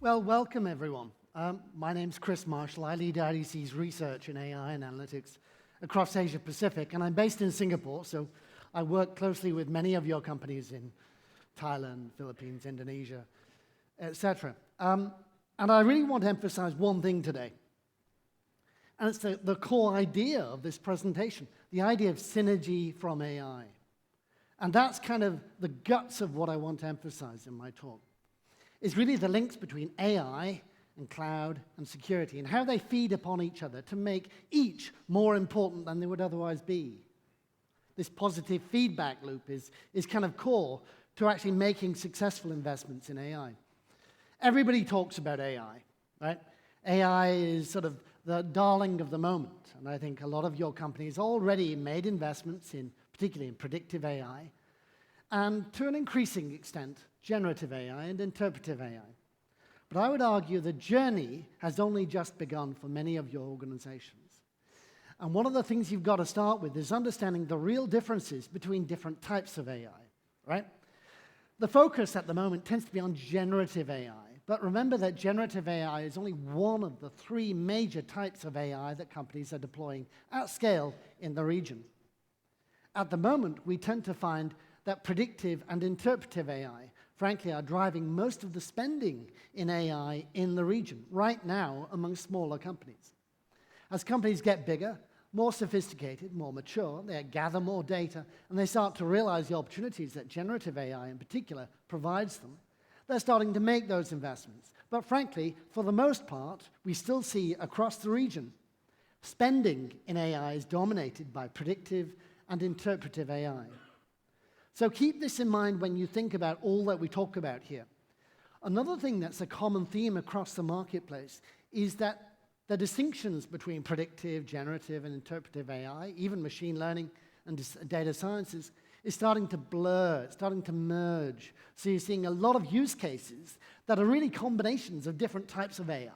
Well, welcome everyone. My name's Chris Marshall. I lead IDC's research in AI and analytics across Asia Pacific, and I'm based in Singapore, so I work closely with many of your companies in Thailand, Philippines, Indonesia, etc. And I really want to emphasize one thing today, and it's the core idea of this presentation, the idea of synergy from AI. And that's kind of the guts of what I want to emphasize in my talk, is really the links between AI and cloud and security and how they feed upon each other to make each more important than they would otherwise be. This positive feedback loop is kind of core to actually making successful investments in AI. Everybody talks about AI, right? AI is sort of the darling of the moment, and I think a lot of your companies already made investments particularly in predictive AI, and to an increasing extent, generative AI and interpretive AI. But I would argue the journey has only just begun for many of your organizations. And one of the things you've got to start with is understanding the real differences between different types of AI, right? The focus at the moment tends to be on generative AI, but remember that generative AI is only one of the three major types of AI that companies are deploying at scale in the region. At the moment, we tend to find that predictive and interpretive AI, frankly, are driving most of the spending in AI in the region right now among smaller companies. As companies get bigger, more sophisticated, more mature, they gather more data, and they start to realize the opportunities that generative AI in particular provides them, they're starting to make those investments. But frankly, for the most part, we still see across the region, spending in AI is dominated by predictive and interpretive AI. So keep this in mind when you think about all that we talk about here. Another thing that's a common theme across the marketplace is that the distinctions between predictive, generative, and interpretive AI, even machine learning and data sciences, is starting to blur, it's starting to merge. So you're seeing a lot of use cases that are really combinations of different types of AI.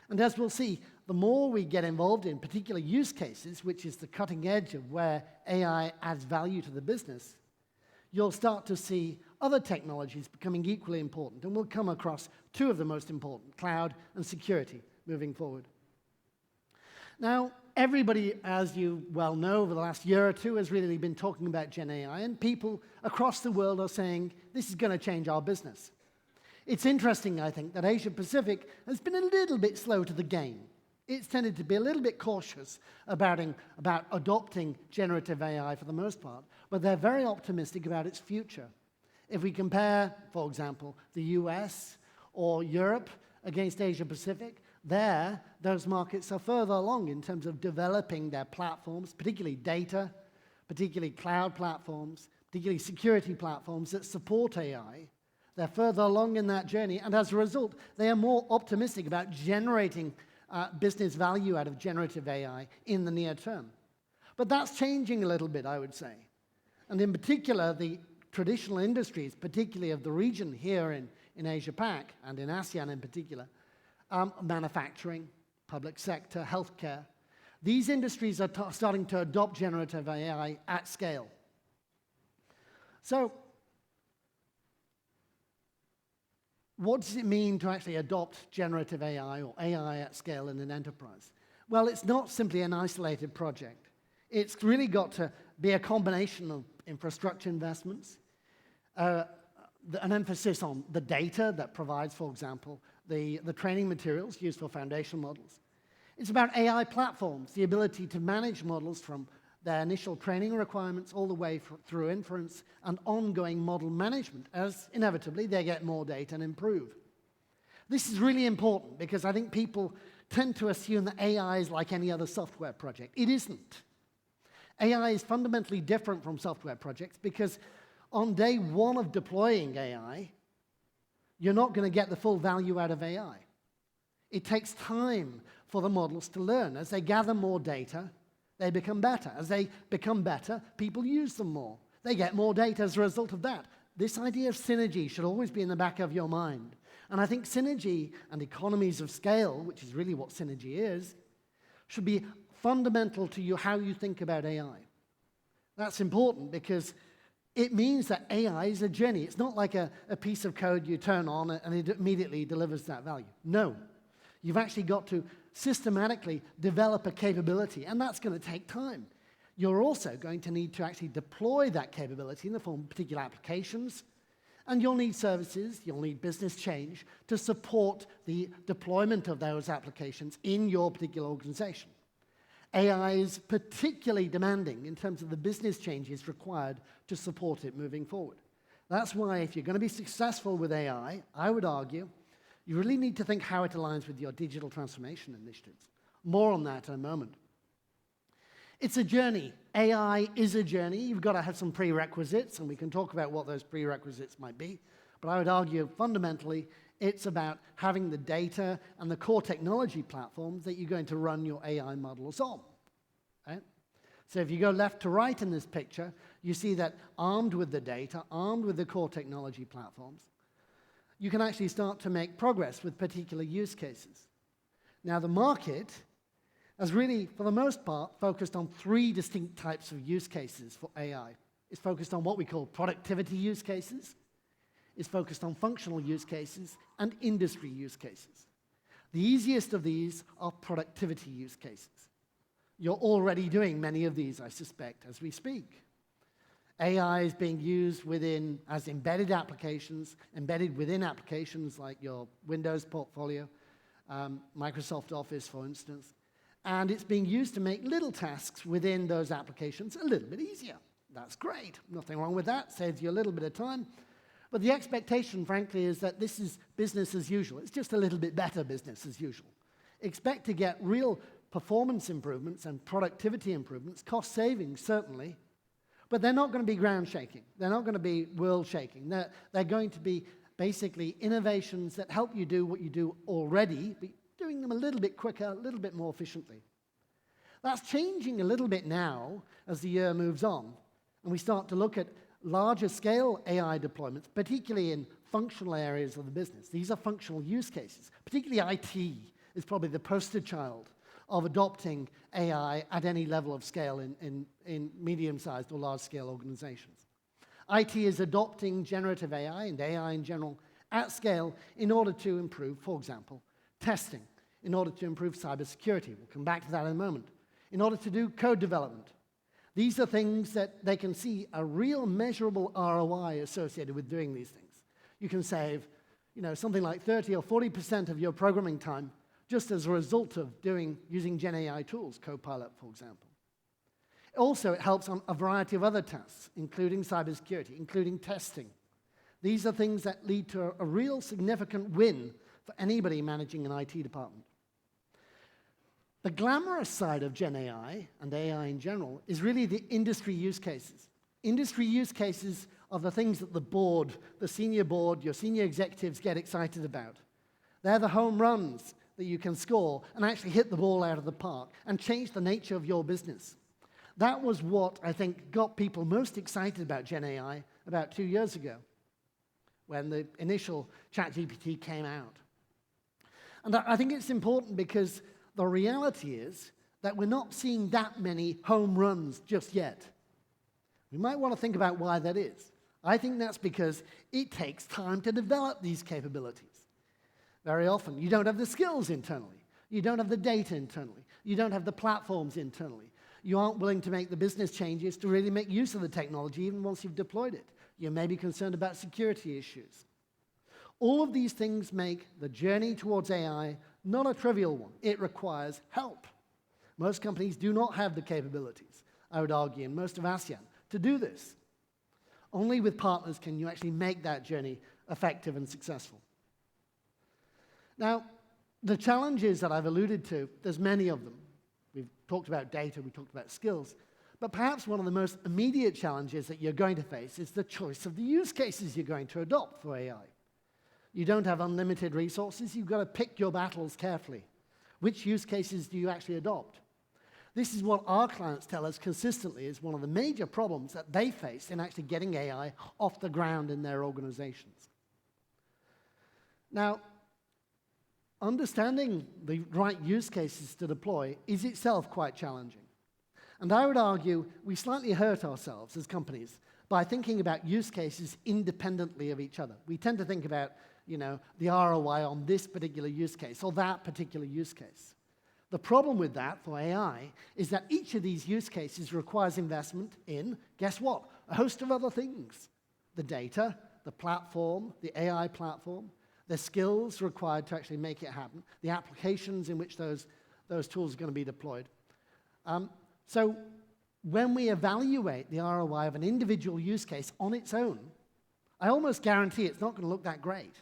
And as we'll see, the more we get involved in particular use cases, which is the cutting edge of where AI adds value to the business, you'll start to see other technologies becoming equally important. And we'll come across two of the most important, cloud and security, moving forward. Now, everybody, as you well know, over the last year or two has really been talking about Gen AI, and people across the world are saying, this is going to change our business. It's interesting, I think, that Asia Pacific has been a little bit slow to the game. It's tended to be a little bit cautious about adopting generative AI for the most part, but they're very optimistic about its future. If we compare, for example, the US or Europe against Asia Pacific, those markets are further along in terms of developing their platforms, particularly data, particularly cloud platforms, particularly security platforms that support AI. They're further along in that journey, and as a result, they are more optimistic about generating business value out of generative AI in the near term. But that's changing a little bit, I would say. And in particular, the traditional industries, particularly of the region here in Asia-Pac and in ASEAN in particular, manufacturing, public sector, healthcare, these industries are starting to adopt generative AI at scale. So, what does it mean to actually adopt generative AI or AI at scale in an enterprise? Well, it's not simply an isolated project. It's really got to be a combination of infrastructure investments, an emphasis on the data that provides, for example, the training materials used for foundation models. It's about AI platforms, the ability to manage models from their initial training requirements all the way through inference and ongoing model management as inevitably they get more data and improve. This is really important because I think people tend to assume that AI is like any other software project. It isn't. AI is fundamentally different from software projects because on day one of deploying AI, you're not going to get the full value out of AI. It takes time for the models to learn. As they gather more data, they become better. As they become better, people use them more. They get more data as a result of that. This idea of synergy should always be in the back of your mind. And I think synergy and economies of scale, which is really what synergy is, should be fundamental to how you think about AI. That's important because It means that AI is a journey. It's not like a piece of code you turn on and it immediately delivers that value. No. You've actually got to systematically develop a capability, and that's going to take time. You're also going to need to actually deploy that capability in the form of particular applications, and you'll need services, you'll need business change to support the deployment of those applications in your particular organization. AI is particularly demanding in terms of the business changes required to support it moving forward. That's why if you're going to be successful with AI, I would argue, you really need to think how it aligns with your digital transformation initiatives. More on that in a moment. It's a journey. AI is a journey. You've got to have some prerequisites, and we can talk about what those prerequisites might be. But I would argue, fundamentally, it's about having the data and the core technology platforms that you're going to run your AI models on. Right? So if you go left to right in this picture, you see that armed with the data, armed with the core technology platforms, you can actually start to make progress with particular use cases. Now, the market has really, for the most part, focused on 3 distinct types of use cases for AI. It's focused on what we call productivity use cases, it's focused on functional use cases, and industry use cases. The easiest of these are productivity use cases. You're already doing many of these, I suspect, as we speak. AI is being used as embedded applications, embedded within applications like your Windows portfolio, Microsoft Office, for instance. And it's being used to make little tasks within those applications a little bit easier. That's great. Nothing wrong with that. Saves you a little bit of time. But the expectation, frankly, is that this is business as usual. It's just a little bit better business as usual. Expect to get real performance improvements and productivity improvements, cost savings, certainly. But they're not going to be ground shaking. They're not going to be world shaking. They're going to be basically innovations that help you do what you do already, but doing them a little bit quicker, a little bit more efficiently. That's changing a little bit now as the year moves on, and we start to look at larger scale AI deployments, particularly in functional areas of the business. These are functional use cases. Particularly IT is probably the poster child of adopting AI at any level of scale in medium-sized or large-scale organizations. IT is adopting generative AI and AI in general at scale in order to improve, for example, testing, in order to improve cybersecurity. We'll come back to that in a moment. In order to do code development. These are things that they can see a real measurable ROI associated with doing these things. You can save, something like 30 or 40% of your programming time just as a result of using Gen AI tools, Copilot, for example. Also, it helps on a variety of other tasks, including cybersecurity, including testing. These are things that lead to a real significant win for anybody managing an IT department. The glamorous side of Gen AI and AI in general is really the industry use cases. Industry use cases are the things that the board, the senior board, your senior executives get excited about. They're the home runs that you can score and actually hit the ball out of the park and change the nature of your business. That was what I think got people most excited about Gen AI about 2 years ago when the initial ChatGPT came out. And I think it's important because the reality is that we're not seeing that many home runs just yet. We might want to think about why that is. I think that's because it takes time to develop these capabilities. Very often, you don't have the skills internally. You don't have the data internally. You don't have the platforms internally. You aren't willing to make the business changes to really make use of the technology even once you've deployed it. You may be concerned about security issues. All of these things make the journey towards AI not a trivial one. It requires help. Most companies do not have the capabilities, I would argue, in most of ASEAN, to do this. Only with partners can you actually make that journey effective and successful. Now, the challenges that I've alluded to, there's many of them. We've talked about data, we've talked about skills, but perhaps one of the most immediate challenges that you're going to face is the choice of the use cases you're going to adopt for AI. You don't have unlimited resources, you've got to pick your battles carefully. Which use cases do you actually adopt? This is what our clients tell us consistently is one of the major problems that they face in actually getting AI off the ground in their organizations. Now, understanding the right use cases to deploy is itself quite challenging. And I would argue we slightly hurt ourselves as companies by thinking about use cases independently of each other. We tend to think about, the ROI on this particular use case or that particular use case. The problem with that for AI is that each of these use cases requires investment in, guess what? A host of other things. The data, the platform, the AI platform, the skills required to actually make it happen, the applications in which those tools are going to be deployed. So when we evaluate the ROI of an individual use case on its own, I almost guarantee it's not going to look that great,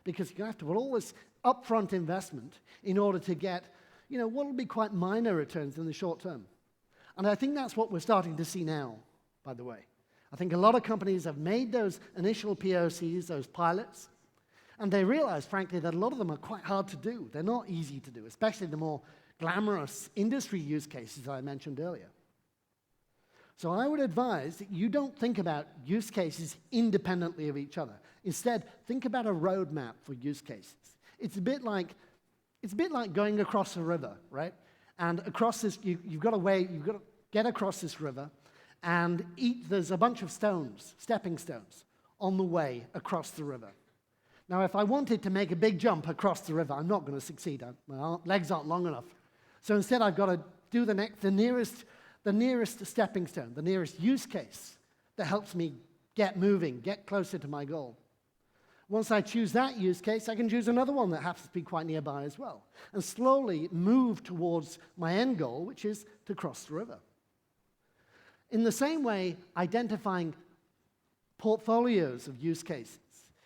because you have to put all this upfront investment in order to get what will be quite minor returns in the short term. And I think that's what we're starting to see now, by the way. I think a lot of companies have made those initial POCs, those pilots, and they realize, frankly, that a lot of them are quite hard to do. They're not easy to do, especially the more glamorous industry use cases I mentioned earlier. So I would advise that you don't think about use cases independently of each other. Instead, think about a roadmap for use cases. It's a bit like going across a river, right? And across this, you've got to get across this river, and there's a bunch of stones, stepping stones, on the way across the river. Now, if I wanted to make a big jump across the river, I'm not going to succeed. My legs aren't long enough. So instead, I've got to do the nearest stepping stone, the nearest use case that helps me get moving, get closer to my goal. Once I choose that use case, I can choose another one that happens to be quite nearby as well, and slowly move towards my end goal, which is to cross the river. In the same way, identifying portfolios of use cases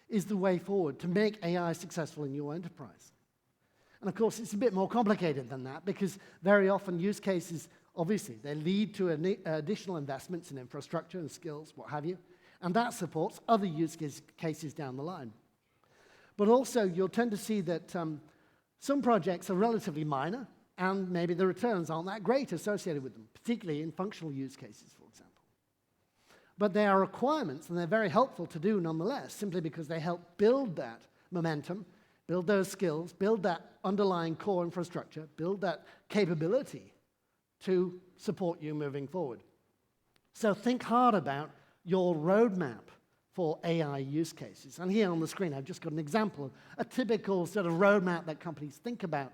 is the way forward to make AI successful in your enterprise. And of course, it's a bit more complicated than that, because very often use cases, obviously, they lead to additional investments in infrastructure and skills, what have you, and that supports other use cases down the line. But also, you'll tend to see that some projects are relatively minor, and maybe the returns aren't that great associated with them, particularly in functional use cases, for example. But they are requirements, and they're very helpful to do nonetheless, simply because they help build that momentum, build those skills, build that underlying core infrastructure, build that capability to support you moving forward. So think hard about your roadmap for AI use cases. And here on the screen, I've just got an example of a typical sort of roadmap that companies think about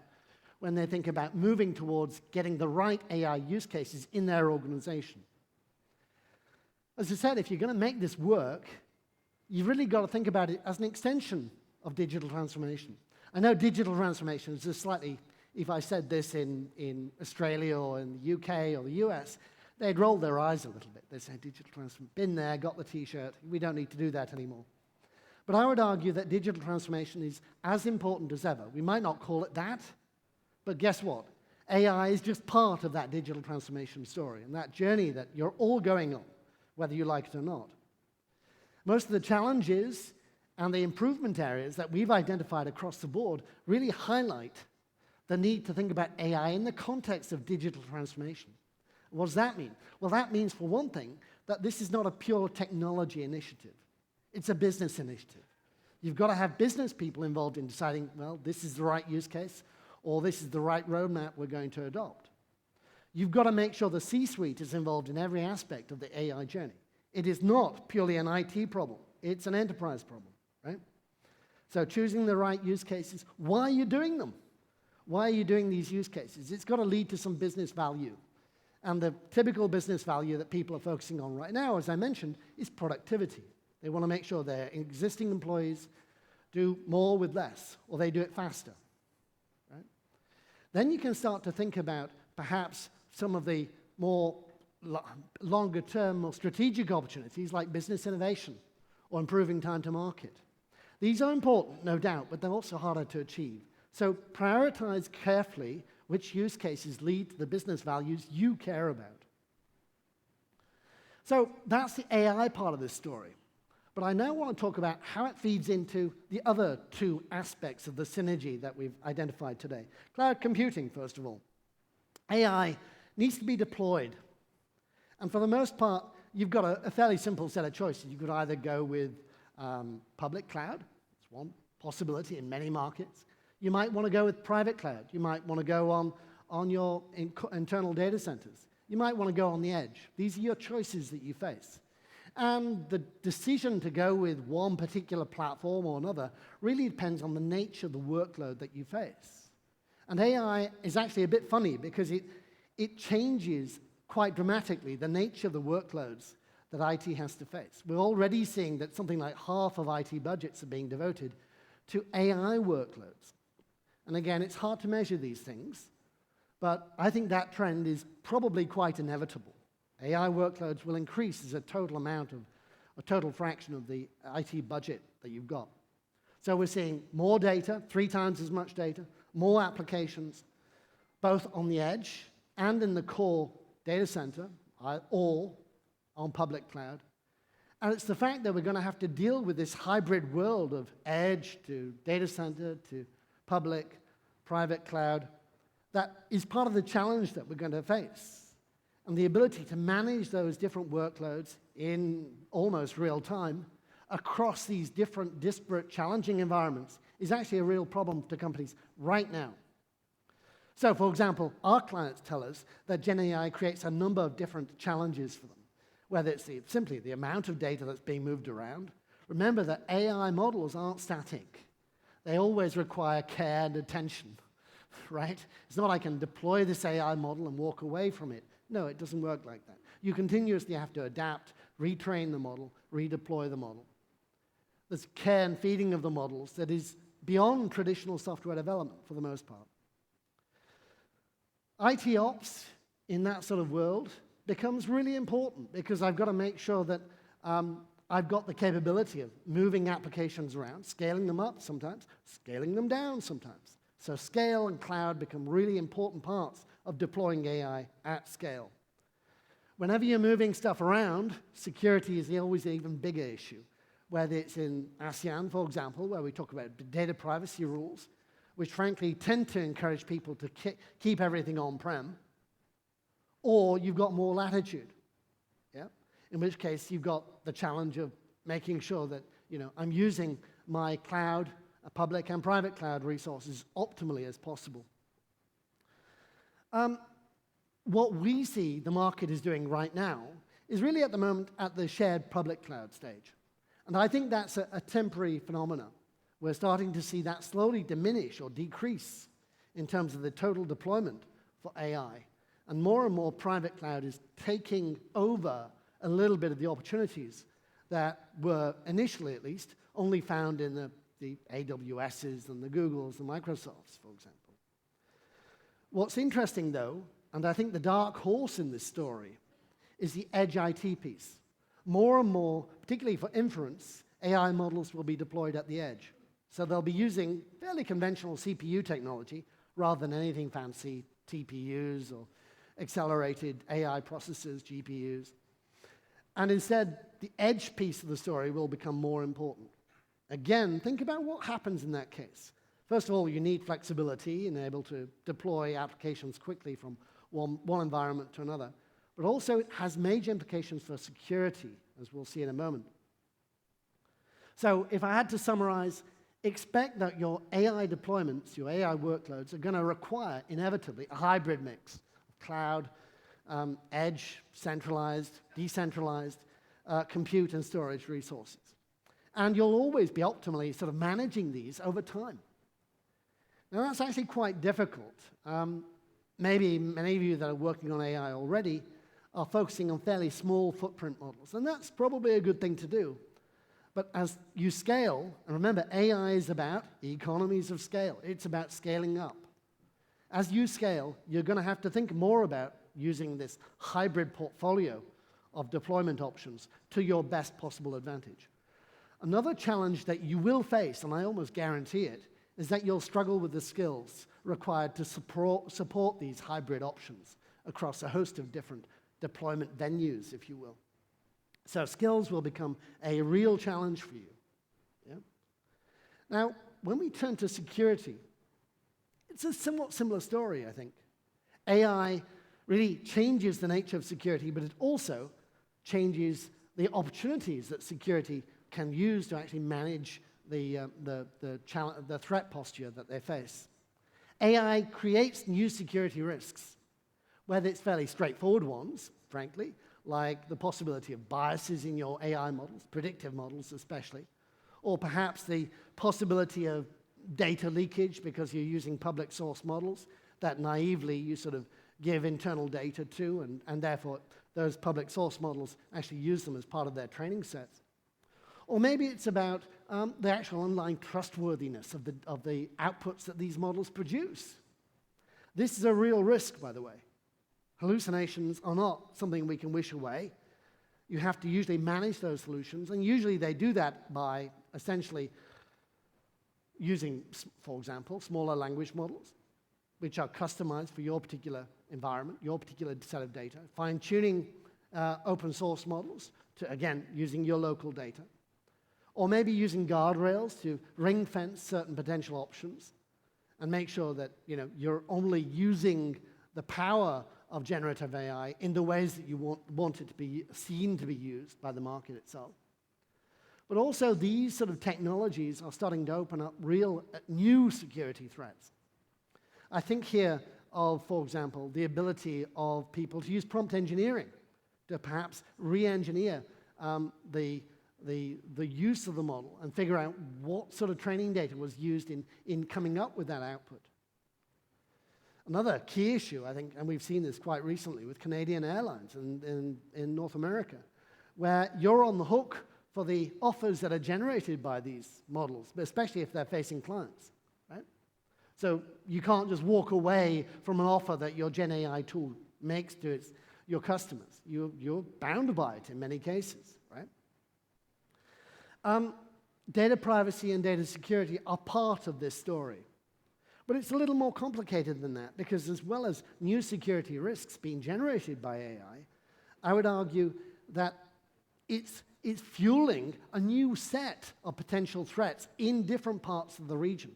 when they think about moving towards getting the right AI use cases in their organization. As I said, if you're going to make this work, you've really got to think about it as an extension of digital transformation. I know digital transformation is just slightly, if I said this in Australia or in the UK or the US, they'd roll their eyes a little bit. They'd say, digital transformation, been there, got the T-shirt, we don't need to do that anymore. But I would argue that digital transformation is as important as ever. We might not call it that, but guess what? AI is just part of that digital transformation story and that journey that you're all going on, whether you like it or not. Most of the challenges and the improvement areas that we've identified across the board really highlight the need to think about AI in the context of digital transformation. What does that mean? Well, that means, for one thing, that this is not a pure technology initiative. It's a business initiative. You've got to have business people involved in deciding, well, this is the right use case, or this is the right roadmap we're going to adopt. You've got to make sure the C-suite is involved in every aspect of the AI journey. It is not purely an IT problem. It's an enterprise problem, right? So choosing the right use cases. Why are you doing them? Why are you doing these use cases? It's got to lead to some business value. And the typical business value that people are focusing on right now, as I mentioned, is productivity. They want to make sure their existing employees do more with less, or they do it faster. Right? Then you can start to think about perhaps some of the more longer-term, more strategic opportunities like business innovation or improving time to market. These are important, no doubt, but they're also harder to achieve. So prioritize carefully which use cases lead to the business values you care about. So that's the AI part of this story. But I now want to talk about how it feeds into the other two aspects of the synergy that we've identified today. Cloud computing, first of all. AI needs to be deployed. And for the most part, you've got a fairly simple set of choices. You could either go with public cloud. It's one possibility in many markets. You might want to go with private cloud. You might want to go on your internal data centers. You might want to go on the edge. These are your choices that you face. And the decision to go with one particular platform or another really depends on the nature of the workload that you face. And AI is actually a bit funny because it changes quite dramatically the nature of the workloads that IT has to face. We're already seeing that something like half of IT budgets are being devoted to AI workloads. And again, it's hard to measure these things, but I think that trend is probably quite inevitable. AI workloads will increase as a total fraction of the IT budget that you've got. So we're seeing more data, 3 times as much data, more applications, both on the edge and in the core data center, all on public cloud. And it's the fact that we're going to have to deal with this hybrid world of edge to data center to public, private cloud that is part of the challenge that we're going to face. And the ability to manage those different workloads in almost real time across these different, disparate, challenging environments is actually a real problem to companies right now. So, for example, our clients tell us that Gen AI creates a number of different challenges for them, whether it's simply the amount of data that's being moved around. Remember that AI models aren't static. They always require care and attention, right? It's not I can deploy this AI model and walk away from it. No, it doesn't work like that. You continuously have to adapt, retrain the model, redeploy the model. There's care and feeding of the models that is beyond traditional software development for the most part. IT ops in that sort of world becomes really important because I've got to make sure that I've got the capability of moving applications around, scaling them up sometimes, scaling them down sometimes. So scale and cloud become really important parts of deploying AI at scale. Whenever you're moving stuff around, security is always an even bigger issue, whether it's in ASEAN, for example, where we talk about data privacy rules, which frankly tend to encourage people to keep everything on-prem, or you've got more latitude, yeah? In which case you've got the challenge of making sure that I'm using my cloud, public and private cloud resources optimally as possible. What we see the market is doing right now is really at the moment at the shared public cloud stage. And I think that's a temporary phenomenon. We're starting to see that slowly diminish or decrease in terms of the total deployment for AI. And more private cloud is taking over a little bit of the opportunities that were initially, at least, only found in the AWSs and the Googles and Microsofts, for example. What's interesting, though, and I think the dark horse in this story, is the edge IT piece. More and more, particularly for inference, AI models will be deployed at the edge. So they'll be using fairly conventional CPU technology rather than anything fancy, TPUs or accelerated AI processors, GPUs. And instead, the edge piece of the story will become more important. Again, think about what happens in that case. First of all, you need flexibility and able to deploy applications quickly from one environment to another. But also, it has major implications for security, as we'll see in a moment. So if I had to summarize, expect that your AI deployments, your AI workloads, are going to require, inevitably, a hybrid mix of cloud, edge, centralized, decentralized, compute and storage resources. And you'll always be optimally sort of managing these over time. Now, that's actually quite difficult. Maybe many of you that are working on AI already are focusing on fairly small footprint models, and that's probably a good thing to do. But as you scale, and remember, AI is about economies of scale. It's about scaling up. As you scale, you're going to have to think more about using this hybrid portfolio of deployment options to your best possible advantage. Another challenge that you will face, and I almost guarantee it, is that you'll struggle with the skills required to support these hybrid options across a host of different deployment venues, if you will. So skills will become a real challenge for you. Yeah? Now, when we turn to security, it's a somewhat similar story, I think. AI really changes the nature of security, but it also changes the opportunities that security can use to actually manage the threat posture that they face. AI creates new security risks, whether it's fairly straightforward ones, frankly, like the possibility of biases in your AI models, predictive models especially, or perhaps the possibility of data leakage because you're using public source models that naively you sort of give internal data to, and therefore those public source models actually use them as part of their training sets. Or maybe it's about the actual underlying trustworthiness of the outputs that these models produce. This is a real risk, by the way. Hallucinations are not something we can wish away. You have to usually manage those solutions, and usually they do that by essentially using, for example, smaller language models, which are customized for your particular environment, your particular set of data, fine-tuning open source models to, again, using your local data, or maybe using guardrails to ring-fence certain potential options and make sure that you're only using the power of generative AI in the ways that you want it to be seen to be used by the market itself. But also these sort of technologies are starting to open up real new security threats. I think here of, for example, the ability of people to use prompt engineering to perhaps re-engineer the use of the model and figure out what sort of training data was used in coming up with that output. Another key issue, I think, and we've seen this quite recently with Canadian Airlines in North America, where you're on the hook for the offers that are generated by these models, especially if they're facing clients, right? So you can't just walk away from an offer that your Gen AI tool makes to your customers. You're bound by it in many cases, right? Data privacy and data security are part of this story. But it's a little more complicated than that, because as well as new security risks being generated by AI, I would argue that it's fueling a new set of potential threats in different parts of the region.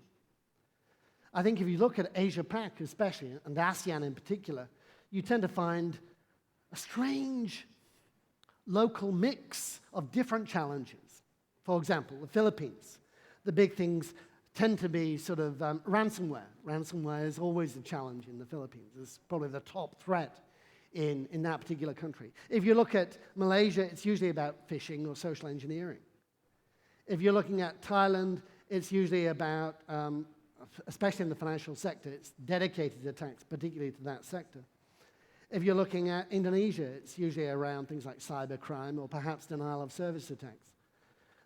I think if you look at Asia-Pac especially, and ASEAN in particular, you tend to find a strange local mix of different challenges. For example, the Philippines, the big things tend to be sort of ransomware. Ransomware is always a challenge in the Philippines. It's probably the top threat in that particular country. If you look at Malaysia, it's usually about phishing or social engineering. If you're looking at Thailand, it's usually about, especially in the financial sector, it's dedicated attacks, particularly to that sector. If you're looking at Indonesia, it's usually around things like cybercrime or perhaps denial of service attacks.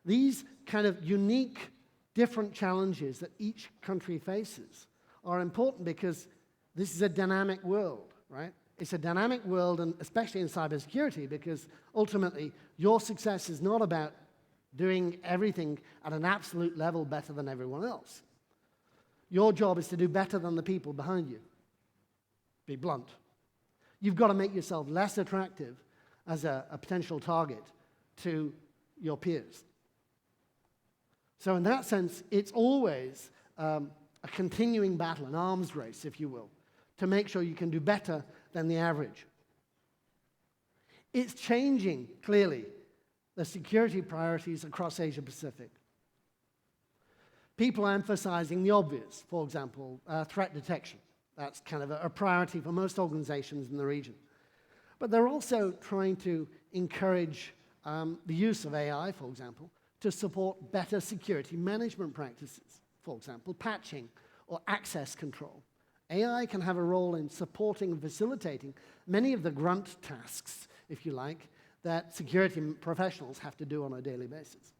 These kind of unique different challenges that each country faces are important because this is a dynamic world, right? It's a dynamic world, and especially in cybersecurity, because ultimately your success is not about doing everything at an absolute level better than everyone else. Your job is to do better than the people behind you. Be blunt. You've got to make yourself less attractive as a potential target to your peers. So in that sense, it's always a continuing battle, an arms race, if you will, to make sure you can do better than the average. It's changing, clearly, the security priorities across Asia-Pacific. People are emphasizing the obvious, for example, threat detection. That's kind of a priority for most organizations in the region. But they're also trying to encourage the use of AI, for example, to support better security management practices, for example, patching or access control. AI can have a role in supporting and facilitating many of the grunt tasks, if you like, that security professionals have to do on a daily basis.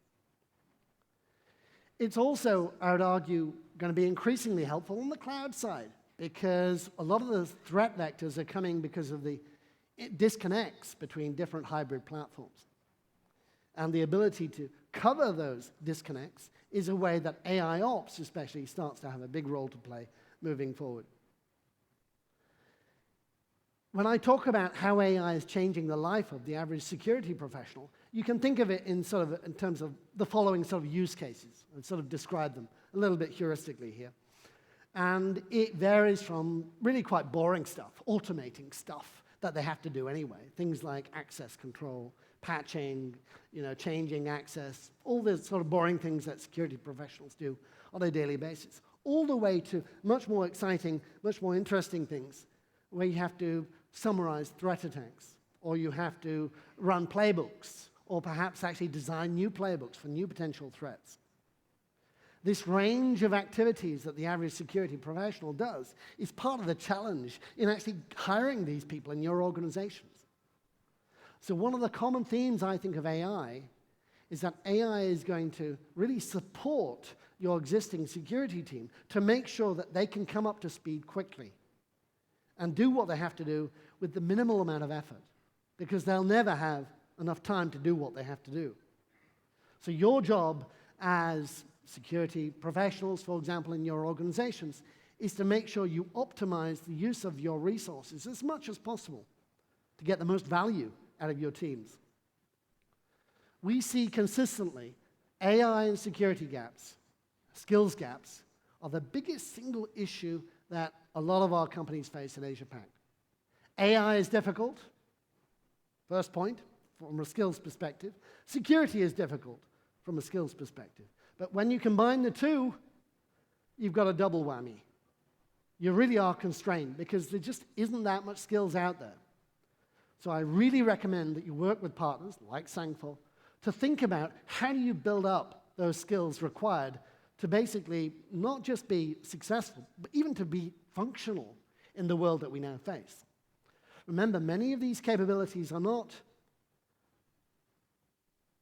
It's also, I would argue, going to be increasingly helpful on the cloud side, because a lot of the threat vectors are coming because of the disconnects between different hybrid platforms. And the ability to cover those disconnects is a way that AI ops especially starts to have a big role to play moving forward. When I talk about how AI is changing the life of the average security professional, you can think of it in terms of the following sort of use cases and sort of describe them a little bit heuristically here. And it varies from really quite boring stuff, automating stuff that they have to do anyway, things like access control, patching, changing access, all the sort of boring things that security professionals do on a daily basis, all the way to much more exciting, much more interesting things where you have to summarize threat attacks or you have to run playbooks, or perhaps actually design new playbooks for new potential threats. This range of activities that the average security professional does is part of the challenge in actually hiring these people in your organizations. So one of the common themes, I think, of AI is that AI is going to really support your existing security team to make sure that they can come up to speed quickly and do what they have to do with the minimal amount of effort, because they'll never have enough time to do what they have to do. So your job as security professionals, for example, in your organizations, is to make sure you optimize the use of your resources as much as possible to get the most value out of your teams. We see consistently AI and security gaps, skills gaps, are the biggest single issue that a lot of our companies face in Asia-Pac. AI is difficult, first point, from a skills perspective. Security is difficult from a skills perspective. But when you combine the two, you've got a double whammy. You really are constrained because there just isn't that much skills out there. So I really recommend that you work with partners like Sangfor to think about how do you build up those skills required to basically not just be successful, but even to be functional in the world that we now face. Remember, many of these capabilities are not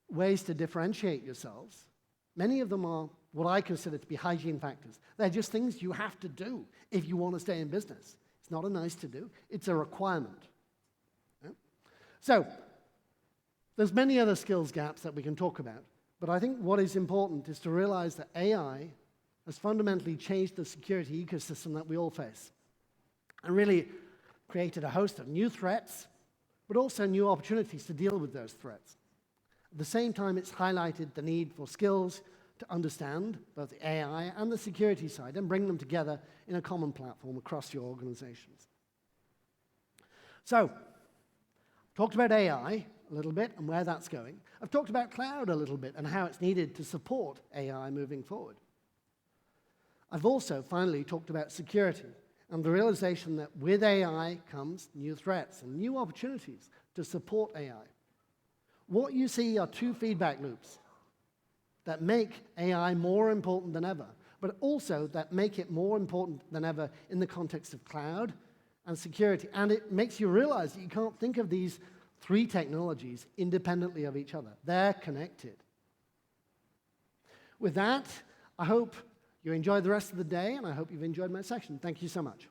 ways to differentiate yourselves. Many of them are what I consider to be hygiene factors. They're just things you have to do if you want to stay in business. It's not a nice to do, it's a requirement. Yeah? So, there's many other skills gaps that we can talk about, but I think what is important is to realize that AI has fundamentally changed the security ecosystem that we all face, and really created a host of new threats, but also new opportunities to deal with those threats. At the same time, it's highlighted the need for skills to understand both the AI and the security side and bring them together in a common platform across your organizations. So, talked about AI a little bit and where that's going. I've talked about cloud a little bit and how it's needed to support AI moving forward. I've also finally talked about security and the realization that with AI comes new threats and new opportunities to support AI. What you see are two feedback loops that make AI more important than ever, but also that make it more important than ever in the context of cloud and security. And it makes you realize that you can't think of these three technologies independently of each other. They're connected. With that, I hope you enjoyed the rest of the day, and I hope you've enjoyed my session. Thank you so much.